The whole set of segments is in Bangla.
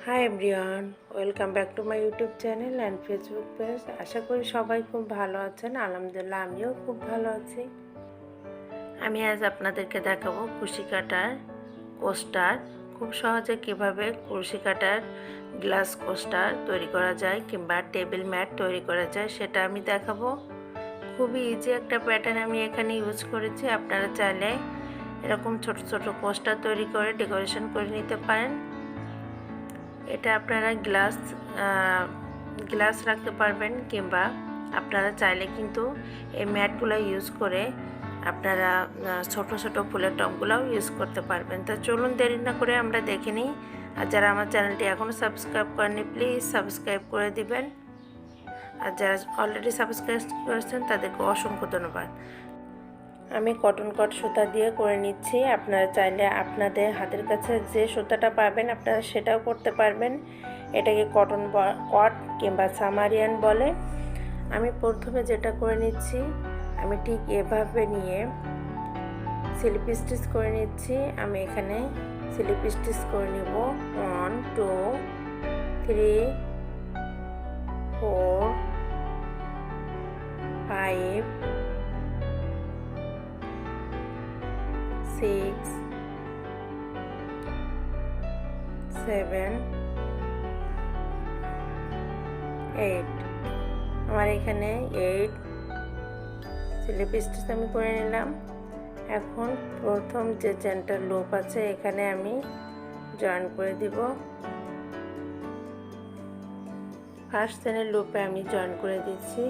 High everyone, welcome back to my YouTube channel and Facebook page. আশা করি সবাই খুব ভালো আছেন। আলহামদুলিল্লাহ আমিও খুব ভালো আছি। আমি আজ আপনাদেরকে দেখাবো কুশি কাটার কোস্টার। খুব সহজে কিভাবে কুশি কাটার গ্লাস কোস্টার তৈরি করা যায় কিংবা টেবিল ম্যাট তৈরি করা যায় সেটা আমি দেখাবো। খুবই ইজি একটা প্যাটার্ন আমি এখানে ইউজ করেছি। আপনারা চাইলে এরকম ছোট ছোট কোস্টার তৈরি করে ডেকোরেশন করে নিতে পারেন। এটা আপনারা গ্লাস রাখতে পারবেন কিংবা আপনারা চাইলে কিন্তু এই ম্যাটগুলো ইউজ করে আপনারা ছোট ছোট ফুলের টবগুলোও ইউজ করতে পারবেন। তো চলুন দেরি না করে আমরা দেখে নিই। আর যারা আমার চ্যানেলটি এখনও সাবস্ক্রাইব করেননি প্লিজ সাবস্ক্রাইব করে দিবেন। আর যারা অলরেডি সাবস্ক্রাইব করেছেন তাদেরকে অসংখ্য ধন্যবাদ। আমি কটন কট সুতা দিয়ে করে নিচ্ছি। আপনারা চাইলে আপনাদের হাতের কাছে যে সুতাটা পাবেন আপনারা সেটাও করতে পারবেন। এটাকে কটন কট কিংবা সামারিয়ান বলে। আমি প্রথমে যেটা করে নিচ্ছি, আমি ঠিক এভাবে নিয়ে স্লিপ স্টিচ করে নিচ্ছি। আমি এখানে স্লিপ স্টিচ করে নিব 1 2 3 4 5 6 7 8 আমার এখানে 8 স্লিপ স্টিচ আমি করে নিলাম। এখন প্রথম যে চেনটার লুপ আছে এখানে আমি জয়েন করে দিব। ফার্স্ট চেনের লুপে আমি জয়েন করে দিচ্ছি।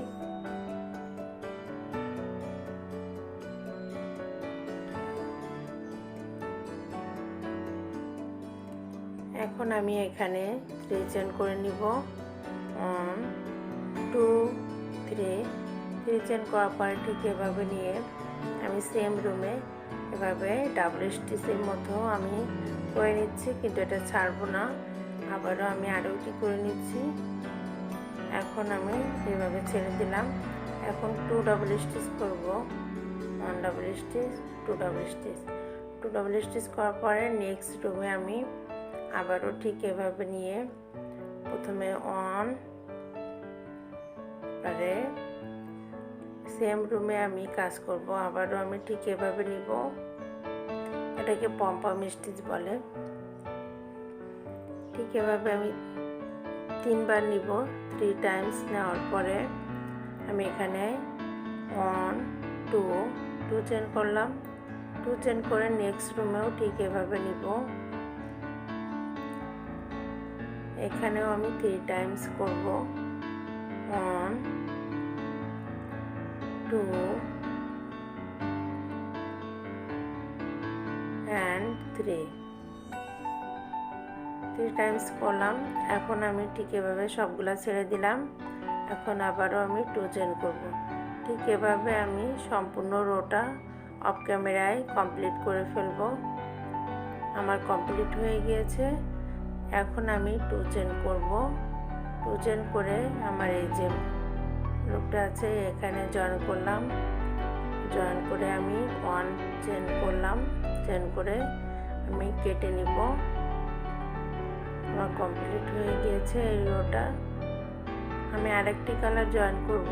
এখন আমি এখানে 3 চেন করে নিব। 1 2 3 চেন করার পরে ঠিক এভাবে নিয়ে আমি সেম রুমে এভাবে ডাবল স্টিচের মতো আমি করে নিচ্ছি, কিন্তু এটা ছাড়বো না। আবারও আমি আরও একটি করে নিচ্ছি। এখন আমি এভাবে ছেড়ে দিলাম। এখন 2 ডাবল স্টিচ করব। 1 double stitch 2 double stitch 2 double stitch করার পরে নেক্সট রুমে আমি আবারও ঠিক এভাবে নিয়ে প্রথমে 1 পরে সেম রুমে আমি কাজ করব। আবারও আমি ঠিক এভাবে নিব। এটাকে পম্পম স্টিচ বলে। ঠিক এভাবে আমি 3বার নিব। 3 টাইমস নেওয়ার পরে আমি এখানে 1 2 চেন করলাম। 2 চেন করে নেক্সট রুমেও ঠিক এভাবে নিব। এখানেও আমি 3 টাইমস করব। 1 2 and 3 টাইমস করলাম। এখন আমি ঠিক এভাবে সবগুলা ছেড়ে দিলাম। এখন আবারও আমি 2 চেন করব। ঠিক এভাবে আমি সম্পূর্ণ রোটা অফ ক্যামেরায় কমপ্লিট করে ফেলব। আমার কমপ্লিট হয়ে গিয়েছে। এখন আমি 2 চেন করব। 2 চেন করে আমার এই যে লুপটা আছে এখানে জয়েন করলাম। জয়েন করে আমি 1 চেন করলাম। চেন করে আমি কেটে নিব। আমার কমপ্লিট হয়ে গিয়েছে এই রোটা। আমি আরেকটি কালার জয়েন করব।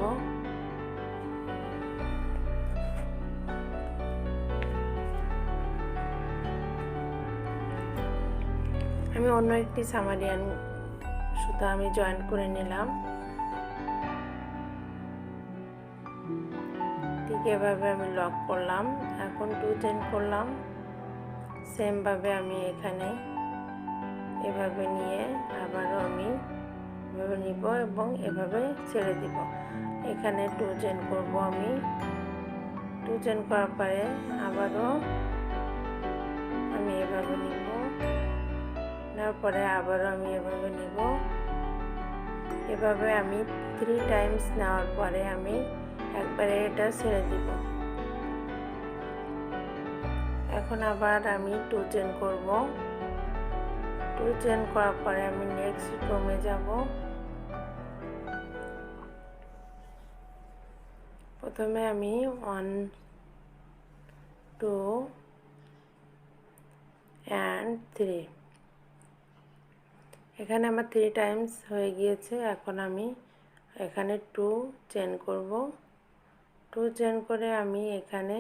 আমি অন্য একটি সামারিয়ান সুতা আমি জয়েন করে নিলাম। ঠিক এভাবে আমি লক করলাম। এখন 2 চেন করলাম। সেম ভাবে আমি এখানে এভাবে নিয়ে আবারও আমি এভাবে নিব এবং এভাবে ছেড়ে দিব। এখানে 2 চেন করব। আমি 2 চেন করার পরে আবারও আমি এভাবে নিব। নেওয়ার পরে আবারও আমি এভাবে নিব। এভাবে আমি 3 টাইমস নেওয়ার পরে আমি একবারে এটা ছেড়ে দিব। এখন আবার আমি 2 চেন করব। 2 চেন করার পরে আমি নেক্সট রুমে যাব। প্রথমে আমি 1 2 and 3 এখানে আমার 3 টাইমস হয়ে গিয়েছে। এখন আমি এখানে 2 চেন করব। 2 চেন করে আমি এখানে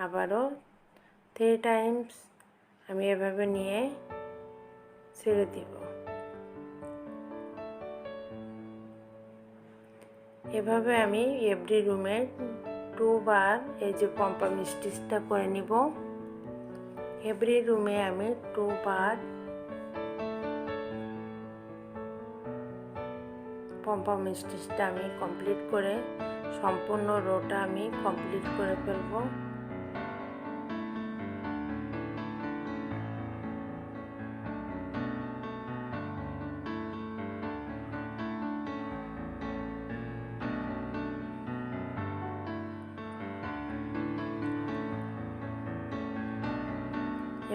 আবারও 3 টাইমস আমি এভাবে নিয়ে ছেড়ে দিব। এভাবে আমি এভরি রুমে 2 বার এই যে পম্পম স্টিচটা করে নিব। এভরি রুমে আমি 2 বার পম্পম স্টিচটা আমি কমপ্লিট করে সম্পূর্ণ রোটা আমি কমপ্লিট করে ফেলব।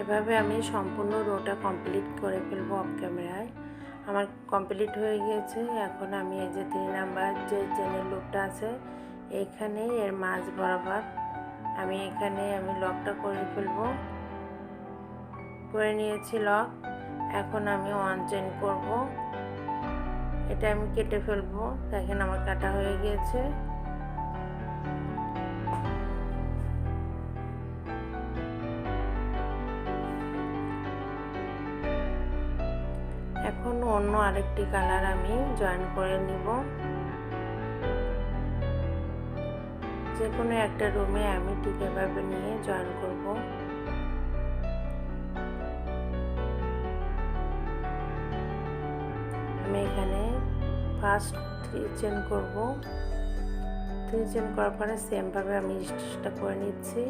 এভাবে আমি সম্পূর্ণ রোটা কমপ্লিট করে ফেলবো অফ ক্যামেরায়। আমার কমপ্লিট হয়ে গিয়েছে। এখন আমি এই যে 3 নাম্বার যে চেনের লুপটা আছে এইখানে এর মাঝ বরাবর আমি এখানে আমি লকটা করে ফেলবো। করে নিয়েছি লক। এখন আমি 1 চেন করব। এটা আমি কেটে ফেলবো। দেখেন আমার কাটা হয়ে গিয়েছে। এখন অন্য আরেকটি কালার আমি জয়েন করে নিব। যে কোনো একটা রুমে আমি ঠিক এভাবে নিয়ে জয়েন করব। আমি এখানে ফার্স্ট 3 চেন করব। 3 চেন করার পরে সেম ভাবে আমি স্টিচটা করে নিচ্ছি।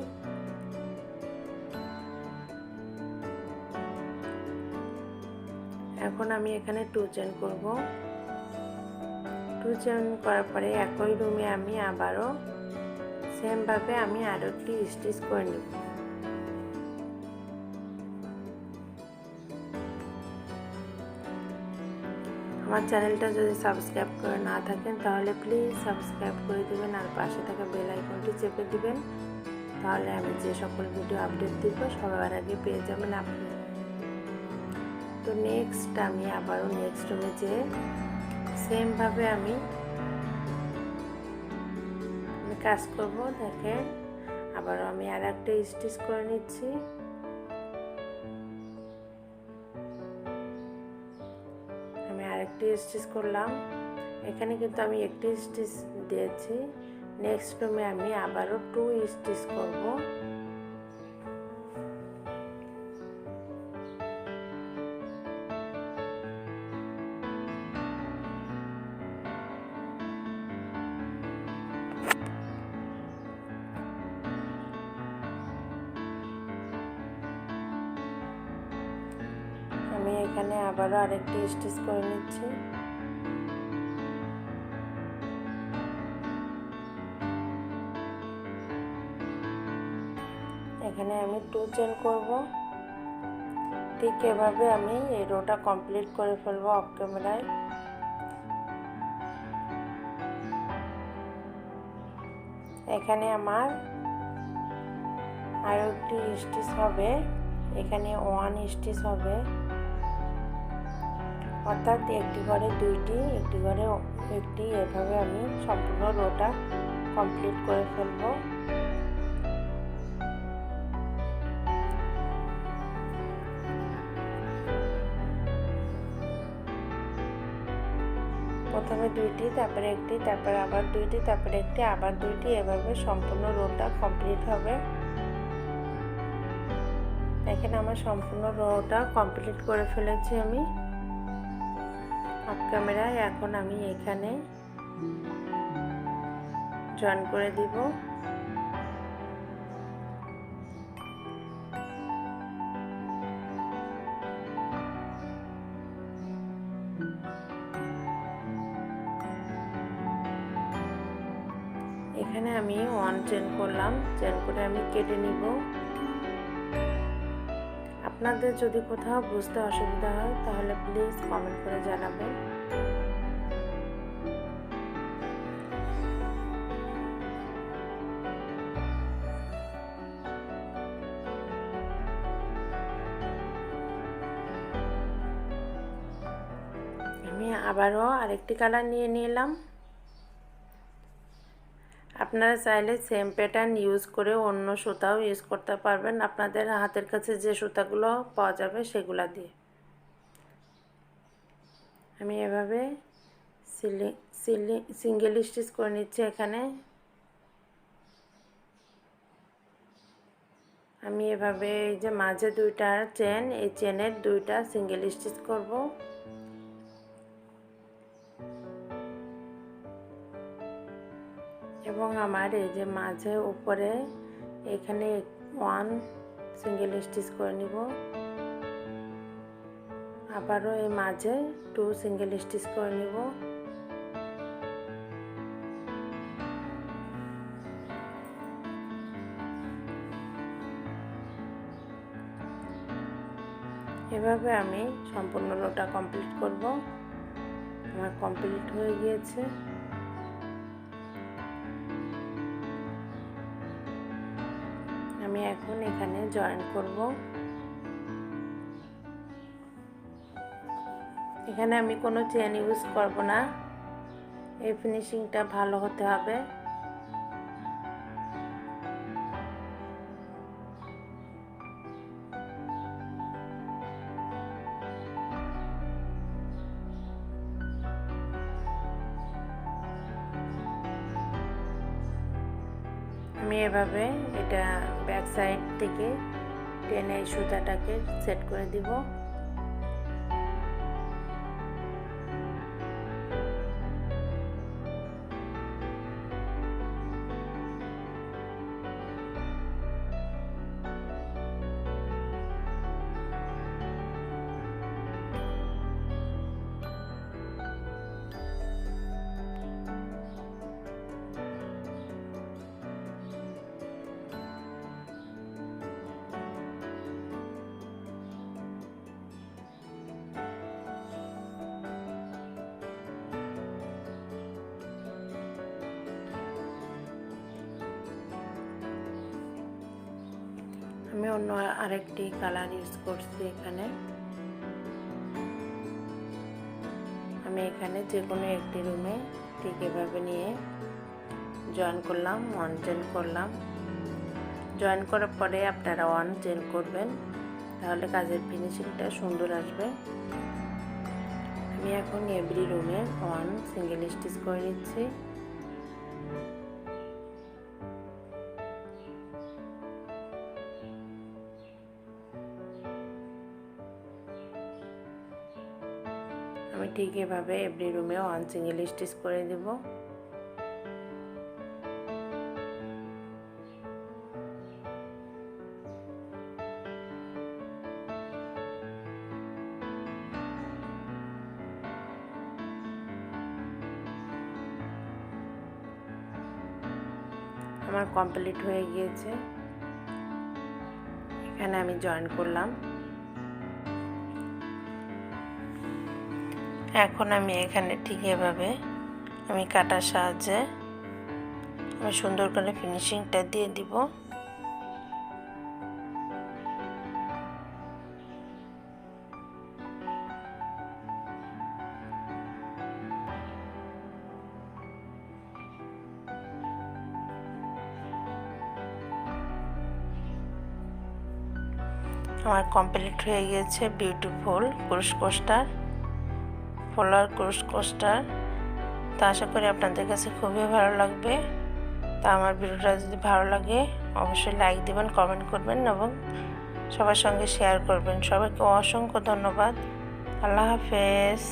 এখন আমি এখানে 2 চেন করব। 2 চেন করার পরে একই রুমে আমি আবারও সেম ভাবে আমি আরো একটি স্টিচ করে নিব। আমার চ্যানেলটা যদি সাবস্ক্রাইব করে না থাকেন তাহলে প্লিজ সাবস্ক্রাইব করে দিবেন আর পাশে থাকা বেল আইকনটি চেপে দিবেন। তাহলে আমি যে সকল ভিডিও আপডেট দিব সবার আগে পেয়ে যাবেন আপনি। তো নেক্সট আমি আবারও নেক্সট রুমে যে সেম ভাবে আমি কাজ করব। দেখেন আবারও আমি আর একটা স্টিচ করে নিচ্ছি। আমি আরেকটি স্টিচ করলাম। এখানে কিন্তু আমি একটি স্টিচ দিয়েছি। নেক্সট রুমে আমি আবারও 2 স্টিচ করব। আমি এখানে আবারও আরেকটি স্টিচ করে নিচ্ছি। এখানে আমি 2 চেন করব। ঠিক এভাবে আমি এই রোটা কমপ্লিট করে ফেলবো অফ ক্যামেরায়। এখানে আমার আরো একটি স্টিচ হবে। এখানে 1 স্টিচ হবে, অর্থাৎ একটি ঘরে 2টি, একটি ঘরে একটি। এভাবে আমি সম্পূর্ণ রোটা কমপ্লিট করে ফেলবো। প্রথমে 2টি, তারপরে একটি, তারপরে আবার 2টি, তারপরে একটি, আবার 2টি, এভাবে সম্পূর্ণ রোটা কমপ্লিট হবে। দেখেন আমার সম্পূর্ণ রোটা কমপ্লিট করে ফেলেছি আমি অফ ক্যামেরায়। এখন আমি এখানে জয়েন করে দিব। এখানে আমি 1 চেন করলাম। চেন করে আমি কেটে নিব। আপনাদের যদি কোথাও বুঝতে অসুবিধা হয় তাহলে প্লিজ কমেন্ট করে জানাবেন। আমি আবারও আরেকটি কালার নিয়ে নিলাম। আপনারা চাইলে সেম প্যাটার্ন ইউজ করে অন্য সুতাও ইউজ করতে পারবেন, আপনাদের হাতের কাছে যে সুতাগুলো পাওয়া যাবে সেগুলা দিয়ে। আমি এভাবে সিঙ্গেল স্টিচ করে নিচ্ছি। এখানে আমি এভাবে এই যে মাঝে দুইটা চেন, এই চেনের দুইটা সিঙ্গেল স্টিচ করব। এবং আমার এই যে মাঝে উপরে এখানে 1 সিঙ্গেল স্টিচ করে নিব। আবারও এই মাঝে 2 সিঙ্গেল স্টিচ করে নিব। এভাবে আমি সম্পূর্ণ রোটা কমপ্লিট করব। আমার কমপ্লিট হয়ে গিয়েছে। আমি এখন এখানে জয়েন করব। এখানে আমি কোনো চেন ইউজ করব না, এই ফিনিশিংটা ভালো হতে হবে। আমি এভাবে এটা ব্যাক সাইড থেকে টেনে সুতাটাকে সেট করে দিব। আমি অন্য আরেকটি কালার ইউজ করছি। এখানে আমি এখানে যে কোনো একটি রুমে ঠিক এভাবে নিয়ে জয়েন করলাম, 1 চেন করলাম। জয়েন করার পরে আপনারা 1 চেন করবেন, তাহলে কাজের ফিনিশিংটা সুন্দর আসবে। আমি এখন এভরি রুমে 1 সিঙ্গেল স্টিচ করে নিচ্ছি। আমি ঠিক এভাবে এভরি রুমে 1 সিঙ্গেল স্টিচ করে দেব। আমার কমপ্লিট হয়ে গিয়েছে। এখানে আমি জয়েন করলাম। এখন আমি এখানে ঠিক এভাবে আমি কাটার সাহায্যে আমি সুন্দর করে ফিনিশিংটা দিয়ে দিব। আমার কমপ্লিট হয়ে গেছে বিউটিফুল ক্রুশ কোস্টার, ফলোয়ার ক্রুশ কোস্টার। তো আশা করি আপনাদের কাছে খুবই ভালো লাগবে। তা আমার ভিডিওটা যদি ভালো লাগে অবশ্যই লাইক দিবেন, কমেন্ট করবেন এবং সবার সঙ্গে শেয়ার করবেন। সবাইকে অসংখ্য ধন্যবাদ। আল্লাহ হাফেজ।